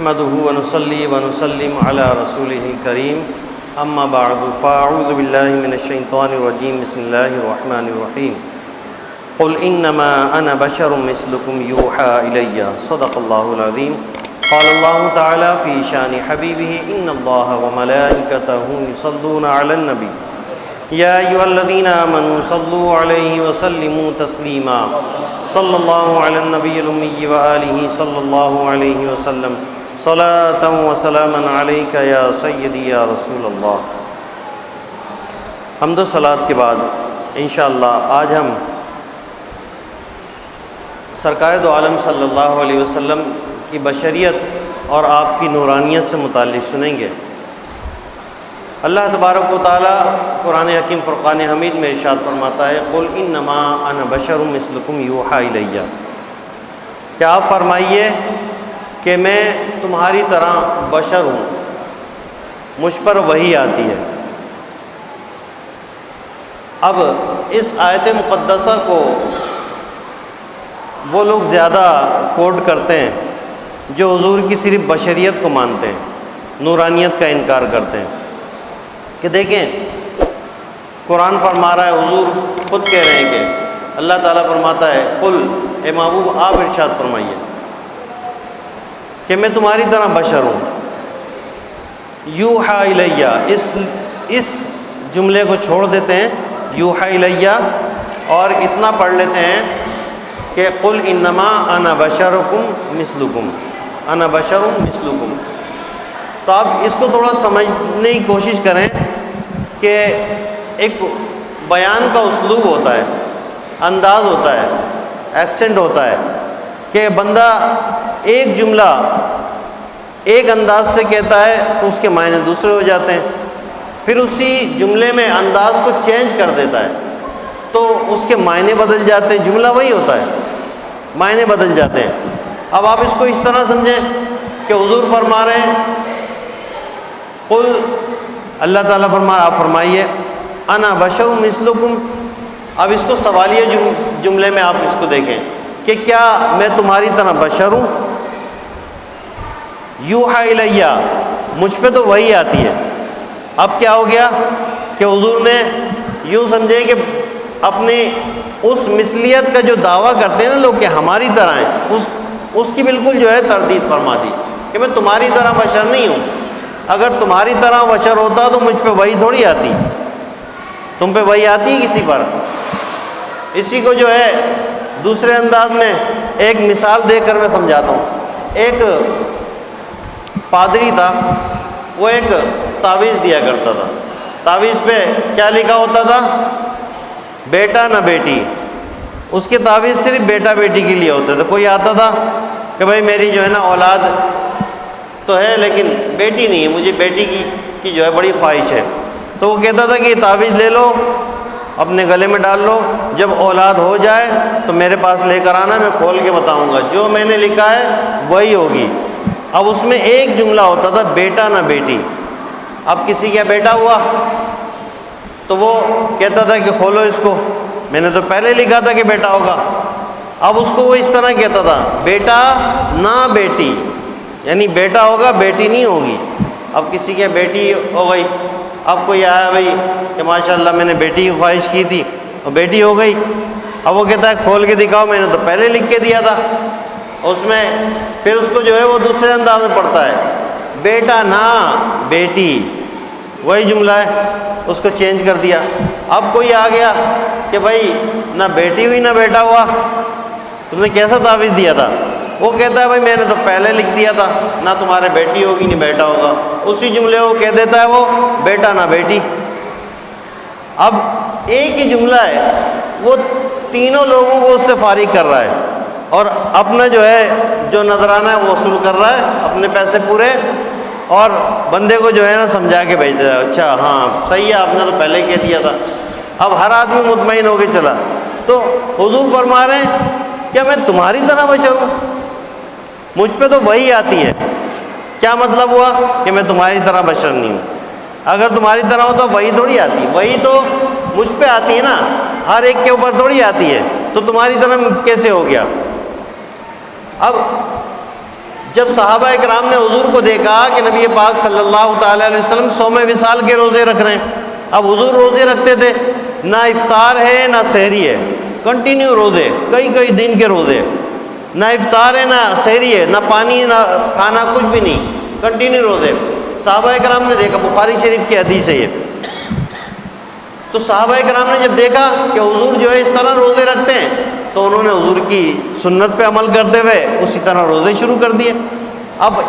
نحمده ونصلي ونسلم على رسوله الكريم اما بعد فاعوذ بالله من الشيطان الرجيم بسم الله الرحمن الرحيم قل انما انا بشر مثلكم يوحى الي صدق الله العظيم قال الله تعالى في شان حبيبه ان الله وملائكته يصلون على النبي يا ايها الذين امنوا صلوا عليه وسلموا تسليما صلى الله على النبي الامي واله صلى الله عليه وسلم صلاة وسلاما عليك يا سيدي يا رسول اللہ۔ حمد و صلات کے بعد انشاءاللہ آج ہم سرکار دو عالم صلی اللہ علیہ وسلم کی بشریت اور آپ کی نورانیت سے متعلق سنیں گے۔ اللہ تبارک و تعالیٰ قرآن حکیم فرقان حمید میں ارشاد فرماتا ہے قل انما انا بشر مثلکم یوحی الی، کہ آپ فرمائیے کہ میں تمہاری طرح بشر ہوں، مجھ پر وحی آتی ہے۔ اب اس آیت مقدسہ کو وہ لوگ زیادہ کوٹ کرتے ہیں جو حضور کی صرف بشریت کو مانتے ہیں، نورانیت کا انکار کرتے ہیں، کہ دیکھیں قرآن فرما رہا ہے، حضور خود کہہ رہے ہیں کہ اللہ تعالیٰ فرماتا ہے قل، اے محبوب آپ ارشاد فرمائیے کہ میں تمہاری طرح بشر ہوں۔ یوحی الیہ، اس جملے کو چھوڑ دیتے ہیں یوحی الیہ اور اتنا پڑھ لیتے ہیں کہ قل انما انا بشرکم مثلکم، انا بشر مثلکم۔ تو آپ اس کو تھوڑا سمجھنے کی کوشش کریں کہ ایک بیان کا اسلوب ہوتا ہے، انداز ہوتا ہے، ایکسنٹ ہوتا ہے کہ بندہ ایک جملہ ایک انداز سے کہتا ہے تو اس کے معنی دوسرے ہو جاتے ہیں، پھر اسی جملے میں انداز کو چینج کر دیتا ہے تو اس کے معنی بدل جاتے ہیں، جملہ وہی ہوتا ہے، معنی بدل جاتے ہیں۔ اب آپ اس کو اس طرح سمجھیں کہ حضور فرما رہے ہیں قل، اللہ تعالیٰ آپ فرمائیے انا بشر مثلکم۔ اب اس کو سوالیہ جملے میں آپ اس کو دیکھیں کہ کیا میں تمہاری طرح بشر ہوں؟ یوحی الیہ، مجھ پہ تو وہی آتی ہے۔ اب کیا ہو گیا کہ حضور نے یوں سمجھے کہ اپنی اس مثلیت کا جو دعویٰ کرتے ہیں نا لوگ کہ ہماری طرح ہیں، اس کی بالکل جو ہے تردید فرما دی کہ میں تمہاری طرح بشر نہیں ہوں۔ اگر تمہاری طرح بشر ہوتا تو مجھ پہ وہی تھوڑی آتی، تم پہ وہی آتی ہے کسی پر۔ اسی کو جو ہے دوسرے انداز میں ایک مثال دے کر میں سمجھاتا ہوں۔ ایک پادری تھا، وہ ایک تعویذ دیا کرتا تھا، تعویذ پہ کیا لکھا ہوتا تھا؟ بیٹا نہ بیٹی۔ اس کے تعویذ صرف بیٹا بیٹی کے لیے ہوتے تھے۔ کوئی آتا تھا کہ بھائی میری جو ہے نا اولاد تو ہے لیکن بیٹی نہیں ہے، مجھے بیٹی کی جو ہے بڑی خواہش ہے، تو وہ کہتا تھا کہ یہ تعویذ لے لو، اپنے گلے میں ڈال لو، جب اولاد ہو جائے تو میرے پاس لے کر آنا، میں کھول کے بتاؤں گا، جو میں نے لکھا ہے وہی ہوگی۔ اب اس میں ایک جملہ ہوتا تھا بیٹا نہ بیٹی۔ اب کسی کا بیٹا ہوا تو وہ کہتا تھا کہ کھولو اس کو، میں نے تو پہلے لکھا تھا کہ بیٹا ہوگا۔ اب اس کو وہ اس طرح کہتا تھا بیٹا نہ بیٹی، یعنی بیٹا ہوگا بیٹی نہیں ہوگی۔ اب کسی کی بیٹی ہو گئی، اب کوئی آیا بھائی کہ ماشاءاللہ میں نے بیٹی کی خواہش کی تھی اور بیٹی ہو گئی، اب وہ کہتا ہے کھول کے دکھاؤ، میں نے تو پہلے لکھ کے دیا تھا۔ اس میں پھر اس کو جو ہے وہ دوسرے انداز میں پڑھتا ہے بیٹا نہ بیٹی، وہی جملہ ہے، اس کو چینج کر دیا۔ اب کوئی آ گیا کہ بھائی نہ بیٹی ہوئی نہ بیٹا ہوا، تم نے کیسا تعویذ دیا تھا؟ وہ کہتا ہے بھائی میں نے تو پہلے لکھ دیا تھا، نہ تمہارے بیٹی ہوگی نہ بیٹا ہوگا۔ اسی جملے کو کہہ دیتا ہے وہ بیٹا نہ بیٹی۔ اب ایک ہی جملہ ہے، وہ تینوں لوگوں کو اس سے فارغ کر رہا ہے اور اپنا جو ہے جو نذرانہ ہے وہ وصول کر رہا ہے، اپنے پیسے پورے، اور بندے کو جو ہے نا سمجھا کے بھیج دے رہا ہے، اچھا ہاں صحیح ہے، آپ نے تو پہلے کہہ دیا تھا۔ اب ہر آدمی مطمئن ہو کے چلا۔ تو حضور فرما رہے ہیں کیا میں تمہاری طرح بشر ہوں؟ مجھ پہ تو وہی آتی ہے۔ کیا مطلب ہوا کہ میں تمہاری طرح بشر نہیں ہوں؟ اگر تمہاری طرح ہو تو وہی تھوڑی آتی، وہی تو مجھ پہ آتی ہے نا، ہر ایک کے اوپر تھوڑی آتی ہے، تو تمہاری طرح کیسے ہو گیا؟ اب جب صحابہ کرام نے حضور کو دیکھا کہ نبی پاک صلی اللہ تعالیٰ علیہ وسلم صوم وصال کے روزے رکھ رہے ہیں، اب حضور روزے رکھتے تھے، نہ افطار ہے نہ سحری ہے، کنٹینیو روزے، کئی دن کے روزے، نہ افطار ہے نہ سحری ہے، نہ پانی نہ کھانا، کچھ بھی نہیں، کنٹینیو روزے۔ صحابہ کرام نے دیکھا، بخاری شریف کی حدیث ہے یہ، تو صحابہ کرام نے جب دیکھا کہ حضور جو ہے اس طرح روزے رکھتے ہیں، تو انہوں نے حضور کی سنت پہ عمل کرتے ہوئے اسی طرح روزے شروع کر دیے۔ اب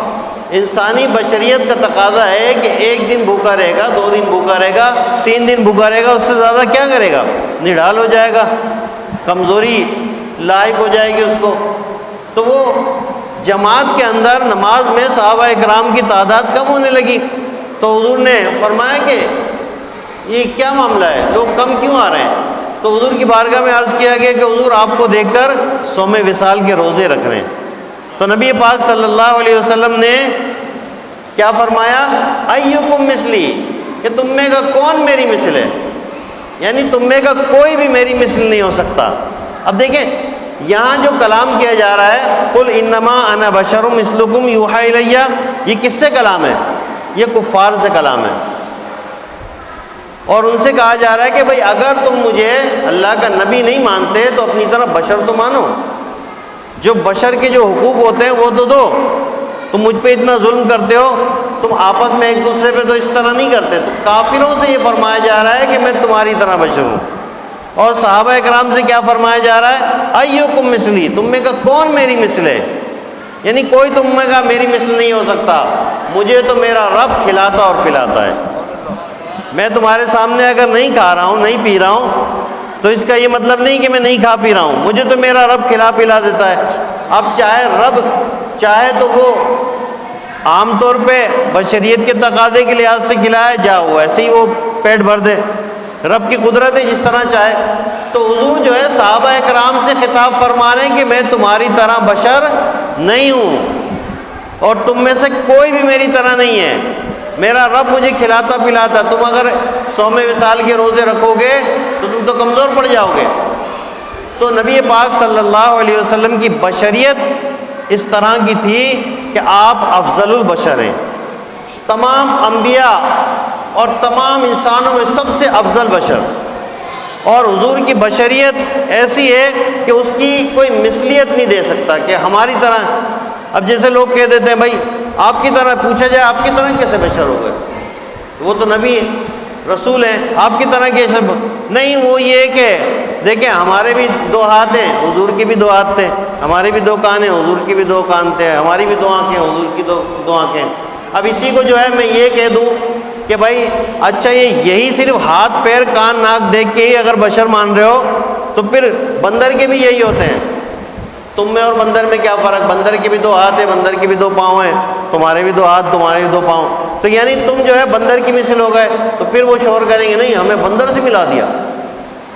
انسانی بشریت کا تقاضا ہے کہ ایک دن بھوکا رہے گا، 2 دن بھوکا رہے گا، 3 دن بھوکا رہے گا، اس سے زیادہ کیا کرے گا؟ نڈال ہو جائے گا، کمزوری لاحق ہو جائے گی اس کو۔ تو وہ جماعت کے اندر نماز میں صحابہ کرام کی تعداد کم ہونے لگی، تو حضور نے فرمایا کہ یہ کیا معاملہ ہے، لوگ کم کیوں آ رہے ہیں؟ تو حضور کی بارگاہ میں عرض کیا گیا کہ حضور آپ کو دیکھ کر صوم وصال کے روزے رکھ رہے ہیں۔ تو نبی پاک صلی اللہ علیہ وسلم نے کیا فرمایا؟ ایکم مثلی، کہ تم میں کا کون میری مثل ہے، یعنی تم میں کا کوئی بھی میری مثل نہیں ہو سکتا۔ اب دیکھیں یہاں جو کلام کیا جا رہا ہے، قل انما انا بشر مثلکم یوحی الی، یہ کس سے کلام ہے؟ یہ کفار سے کلام ہے، اور ان سے کہا جا رہا ہے کہ بھئی اگر تم مجھے اللہ کا نبی نہیں مانتے تو اپنی طرح بشر تو مانو، جو بشر کے جو حقوق ہوتے ہیں وہ تو دو۔ تم مجھ پہ اتنا ظلم کرتے ہو، تم آپس میں ایک دوسرے پہ تو اس طرح نہیں کرتے۔ تو کافروں سے یہ فرمایا جا رہا ہے کہ میں تمہاری طرح بشر ہوں، اور صحابہ کرام سے کیا فرمایا جا رہا ہے؟ ایکم مثلی، تم میں کا کون میری مثل ہے، یعنی کوئی تم میں کا میری مثل نہیں ہو سکتا، مجھے تو میرا رب کھلاتا اور پلاتا ہے۔ میں تمہارے سامنے اگر نہیں کھا رہا ہوں، نہیں پی رہا ہوں، تو اس کا یہ مطلب نہیں کہ میں نہیں کھا پی رہا ہوں، مجھے تو میرا رب کھلا پلا دیتا ہے۔ اب چاہے رب چاہے تو وہ عام طور پہ بشریت کے تقاضے کے لحاظ سے کھلائے، جاؤ ایسے ہی وہ پیٹ بھر دے، رب کی قدرت ہے جس طرح چاہے۔ تو حضور جو ہے صحابہ کرام سے خطاب فرما رہے ہیں کہ میں تمہاری طرح بشر نہیں ہوں، اور تم میں سے کوئی بھی میری طرح نہیں ہے، میرا رب مجھے کھلاتا پلاتا۔ تم اگر صوم وصال کے روزے رکھو گے تو تم تو کمزور پڑ جاؤ گے۔ تو نبی پاک صلی اللہ علیہ وسلم کی بشریت اس طرح کی تھی کہ آپ افضل البشر ہیں، تمام انبیاء اور تمام انسانوں میں سب سے افضل بشر، اور حضور کی بشریت ایسی ہے کہ اس کی کوئی مثلیت نہیں دے سکتا کہ ہماری طرح۔ اب جیسے لوگ کہہ دیتے ہیں بھائی آپ کی طرح، پوچھا جائے آپ کی طرح کیسے بشر ہو گئے، وہ تو نبی رسول ہیں، آپ کی طرح کیسے؟ نہیں، وہ یہ کہ دیکھیں ہمارے بھی 2 ہاتھ ہیں، حضور کی بھی 2 ہاتھ تھے، ہمارے بھی 2 کان ہیں، حضور کی بھی 2 کان تھے، ہماری بھی 2 آنکھیں، حضور کی 2 آنکھیں۔ اب اسی کو جو ہے میں یہ کہہ دوں کہ بھائی اچھا یہی صرف ہاتھ پیر کان ناک دیکھ کے ہی اگر بشر مان رہے ہو تو پھر بندر کے بھی یہی ہوتے ہیں، تم میں اور بندر میں کیا فرق؟ بندر کے بھی 2 ہاتھ ہیں، بندر کے بھی 2 پاؤں ہیں، تمہارے بھی 2 ہاتھ، تمہارے بھی 2 پاؤں، تو یعنی تم جو ہے بندر کی مثل ہو گئے۔ تو پھر وہ شور کریں گے نہیں ہمیں بندر سے ملا دیا۔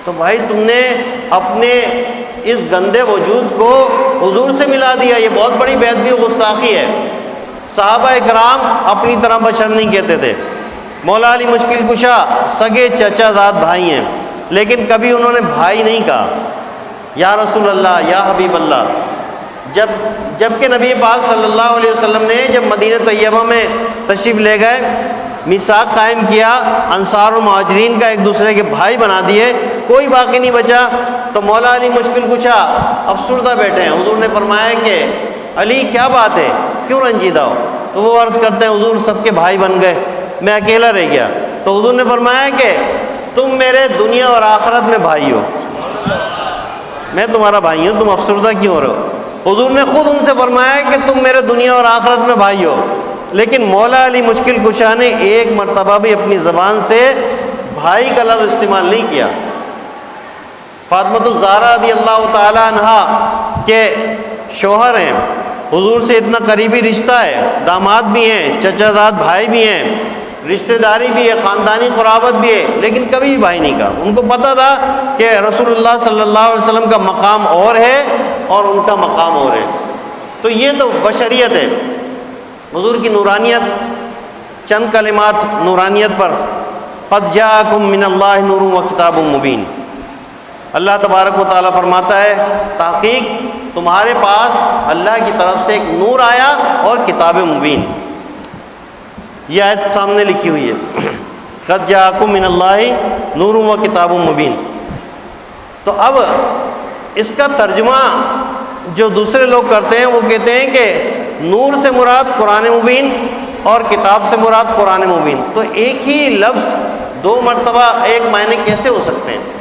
تو بھائی تم نے اپنے اس گندے وجود کو حضور سے ملا دیا، یہ بہت بڑی بے ادبی و گستاخی ہے۔ صحابہ اکرام اپنی طرح بشر نہیں کہتے تھے۔ مولا علی مشکل کشا سگے چچا زاد بھائی ہیں، لیکن کبھی انہوں نے بھائی نہیں کہا، یا رسول اللہ، یا حبیب اللہ۔ جبکہ نبی پاک صلی اللہ علیہ وسلم نے جب مدینہ طیبہ میں تشریف لے گئے، میثاق قائم کیا، انصار و مہاجرین کا ایک دوسرے کے بھائی بنا دیے، کوئی باقی نہیں بچا، تو مولا علی مشکل کشا افسردہ بیٹھے ہیں۔ حضور نے فرمایا کہ علی کیا بات ہے، کیوں رنجیدہ ہو؟ تو وہ عرض کرتے ہیں حضور سب کے بھائی بن گئے، میں اکیلا رہ گیا۔ تو حضور نے فرمایا کہ تم میرے دنیا اور آخرت میں بھائی ہو، میں تمہارا بھائی ہوں، تم افسردہ کیوں ہو رہے ہو؟ حضور نے خود ان سے فرمایا کہ تم میرے دنیا اور آخرت میں بھائی ہو، لیکن مولا علی مشکل کشا نے ایک مرتبہ بھی اپنی زبان سے بھائی کا لفظ استعمال نہیں کیا۔ فاطمہ الزہرا رضی اللہ تعالی عنہا کے شوہر ہیں، حضور سے اتنا قریبی رشتہ ہے، داماد بھی ہیں، چچا زاد بھائی بھی ہیں، رشتہ داری بھی ہے، خاندانی قرابت بھی ہے، لیکن کبھی بھی بھائی نہیں کہا۔ ان کو پتہ تھا کہ رسول اللہ صلی اللہ علیہ وسلم کا مقام اور ہے اور ان کا مقام اور ہے۔ تو یہ تو بشریت ہے، حضور کی نورانیت۔ چند کلمات نورانیت پر، قد جاءکم من اللہ نور و کتاب مبین۔ اللہ تبارک و تعالیٰ فرماتا ہے تحقیق تمہارے پاس اللہ کی طرف سے ایک نور آیا اور کتاب مبین. یہ آیت سامنے لکھی ہوئی ہے قد جاءکم من اللہ نور و کتاب مبین. تو اب اس کا ترجمہ جو دوسرے لوگ کرتے ہیں وہ کہتے ہیں کہ نور سے مراد قرآن مبین اور کتاب سے مراد قرآن مبین. تو ایک ہی لفظ دو مرتبہ ایک معنی کیسے ہو سکتے ہیں؟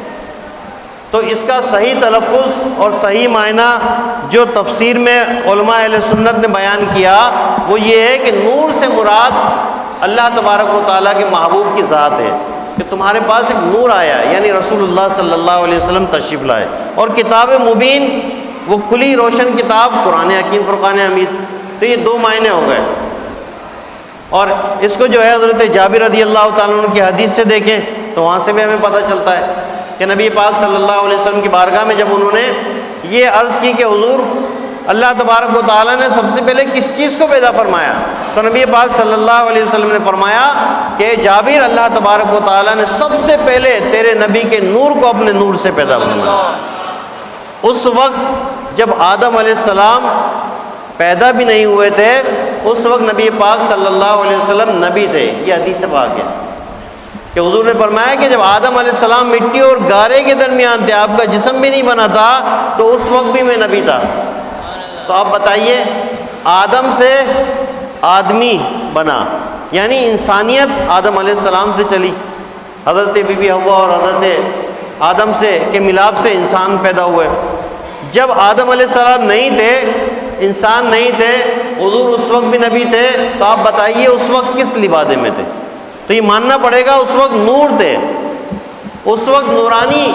تو اس کا صحیح تلفظ اور صحیح معنی جو تفسیر میں علماء اہل سنت نے بیان کیا وہ یہ ہے کہ نور سے مراد اللہ تبارک و تعالیٰ کے محبوب کی ذات ہے کہ تمہارے پاس ایک نور آیا یعنی رسول اللہ صلی اللہ علیہ وسلم تشریف لائے. اور کتاب مبین وہ کھلی روشن کتاب قرآن حکیم فرقان حمید. تو یہ دو معنی ہو گئے. اور اس کو جو ہے حضرت جابر رضی اللہ تعالیٰ عنہ کی حدیث سے دیکھیں تو وہاں سے بھی ہمیں پتہ چلتا ہے کہ نبی پاک صلی اللہ علیہ وسلم کی بارگاہ میں جب انہوں نے یہ عرض کی کہ حضور اللہ تبارک و تعالیٰ نے سب سے پہلے کس چیز کو پیدا فرمایا، تو نبی پاک صلی اللہ علیہ وسلم نے فرمایا کہ جابر اللہ تبارک و تعالیٰ نے سب سے پہلے تیرے نبی کے نور کو اپنے نور سے پیدا فرمایا. اس وقت جب آدم علیہ السلام پیدا بھی نہیں ہوئے تھے اس وقت نبی پاک صلی اللہ علیہ وسلم نبی تھے. یہ حدیث پاک ہے کہ حضور نے فرمایا کہ جب آدم علیہ السلام مٹی اور گارے کے درمیان تھے، آپ کا جسم بھی نہیں بنا تھا، تو اس وقت بھی میں نبی تھا. تو آپ بتائیے آدم سے آدمی بنا یعنی انسانیت آدم علیہ السلام سے چلی. حضرت بی بی حوا اور حضرت آدم سے کے ملاپ سے انسان پیدا ہوئے. جب آدم علیہ السلام نہیں تھے، انسان نہیں تھے، حضور اس وقت بھی نبی تھے، تو آپ بتائیے اس وقت کس لبادے میں تھے؟ تو یہ ماننا پڑے گا اس وقت نور تھے، اس وقت نورانی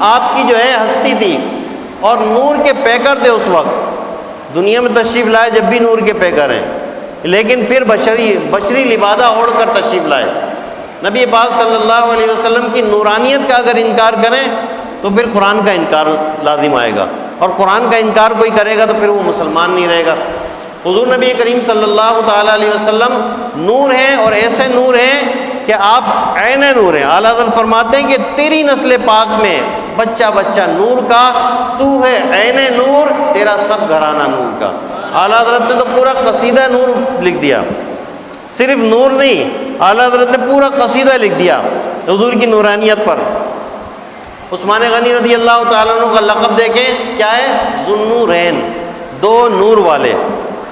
آپ کی جو ہے ہستی تھی اور نور کے پیکر تھے. اس وقت دنیا میں تشریف لائے جب بھی نور کے پیکر ہیں، لیکن پھر بشری لبادہ اوڑھ کر تشریف لائے. نبی پاک صلی اللہ علیہ وسلم کی نورانیت کا اگر انکار کریں تو پھر قرآن کا انکار لازم آئے گا، اور قرآن کا انکار کوئی کرے گا تو پھر وہ مسلمان نہیں رہے گا. حضور نبی کریم صلی اللہ تعالیٰ علیہ وسلم نور ہیں اور ایسے نور ہیں کہ آپ عین نور ہیں. اعلیٰ حضرت فرماتے ہیں کہ تیری نسل پاک میں بچہ بچہ نور کا، تو ہے عین نور، تیرا سب گھرانہ نور کا. اعلیٰ حضرت نے تو پورا قصیدہ نور لکھ دیا، صرف نور نہیں، اعلیٰ حضرت نے پورا قصیدہ لکھ دیا حضور کی نورانیت پر. عثمان غنی رضی اللہ تعالیٰ عنہ کا لقب دیکھیں کیا ہے؟ ذوالنورین، دو نور والے.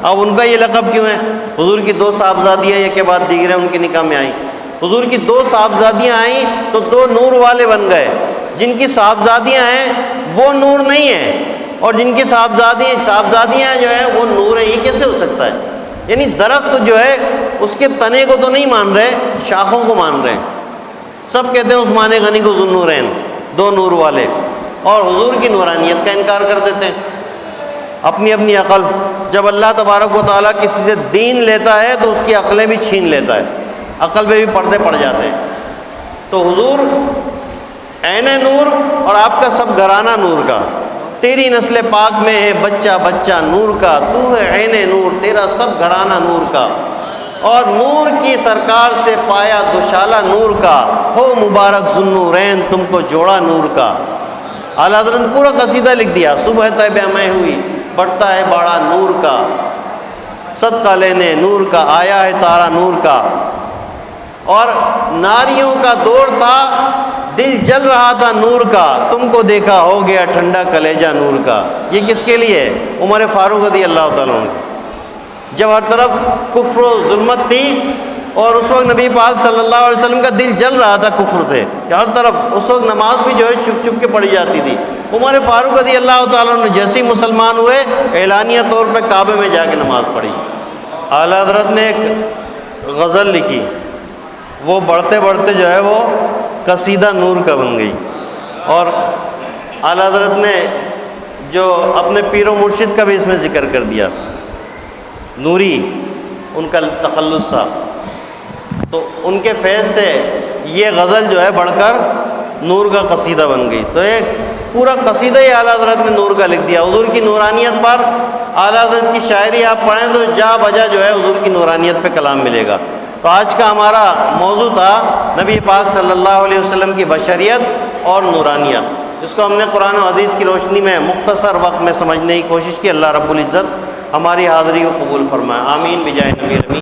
اب ان کا یہ لقب کیوں ہے؟ حضور کی دو صاحبزادیاں ایک کے بعد دیگریں ان کے نکاح میں آئیں. حضور کی دو صاحبزادیاں آئیں تو دو نور والے بن گئے. جن کی صاحبزادیاں ہیں وہ نور نہیں ہیں، اور جن کی صاحبزادیاں جو ہیں وہ نور ہیں. یہ کیسے ہو سکتا ہے؟ یعنی درخت جو ہے اس کے تنے کو تو نہیں مان رہے، شاخوں کو مان رہے ہیں. سب کہتے ہیں عثمان غنی کو ذوالنورین، دو نور والے، اور حضور کی نورانیت کا انکار کر دیتے ہیں. اپنی اپنی عقل. جب اللہ تبارک و تعالیٰ کسی سے دین لیتا ہے تو اس کی عقلیں بھی چھین لیتا ہے، عقل پہ بھی پردے پڑ جاتے ہیں. تو حضور عین نور اور آپ کا سب گھرانہ نور کا. تیری نسل پاک میں ہے بچہ بچہ نور کا، تو ہے عین نور، تیرا سب گھرانہ نور کا. اور نور کی سرکار سے پایا دوشالہ نور کا، ہو مبارک ذوالنورین تم کو جوڑا نور کا. اعلیٰ حضرت نے پورا قصیدہ لکھ دیا. صبح طیبہ میں ہوئی بڑھتا ہے باڑا نور کا، صدقہ لینے نور کا آیا ہے تارا نور کا. اور ناریوں کا دور تھا دل جل رہا تھا نور کا، تم کو دیکھا ہو گیا ٹھنڈا کلیجہ نور کا. یہ کس کے لیے؟ عمر فاروق رضی اللہ تعالیٰ عنہ. جب ہر طرف کفر و ظلمت تھی اور اس وقت نبی پاک صلی اللہ علیہ وسلم کا دل جل رہا تھا کفر سے کہ ہر طرف اس وقت نماز بھی جو ہے چھپ چھپ کے پڑھی جاتی تھی. عمر فاروق رضی اللہ تعالیٰ عنہ جیسے ہی مسلمان ہوئے اعلانیہ طور پہ کعبے میں جا کے نماز پڑھی. اعلیٰ حضرت نے ایک غزل لکھی، وہ بڑھتے بڑھتے جو ہے وہ قصیدہ نور کا بن گئی. اور اعلیٰ حضرت نے جو اپنے پیر و مرشد کا بھی اس میں ذکر کر دیا، نوری ان کا تخلص تھا، تو ان کے فیض سے یہ غزل جو ہے بڑھ کر نور کا قصیدہ بن گئی. تو ایک پورا قصیدہ ہی اعلیٰ حضرت نے نور کا لکھ دیا. حضور کی نورانیت پر اعلیٰ حضرت کی شاعری آپ پڑھیں تو جا بجا جو ہے حضور کی نورانیت پہ کلام ملے گا. تو آج کا ہمارا موضوع تھا نبی پاک صلی اللہ علیہ وسلم کی بشریت اور نورانیت. اس کو ہم نے قرآن و حدیث کی روشنی میں مختصر وقت میں سمجھنے کی کوشش کی۔ اللہ رب العزت ہماری حاضری کو قبول فرمائے، آمین بجائے نبی امین۔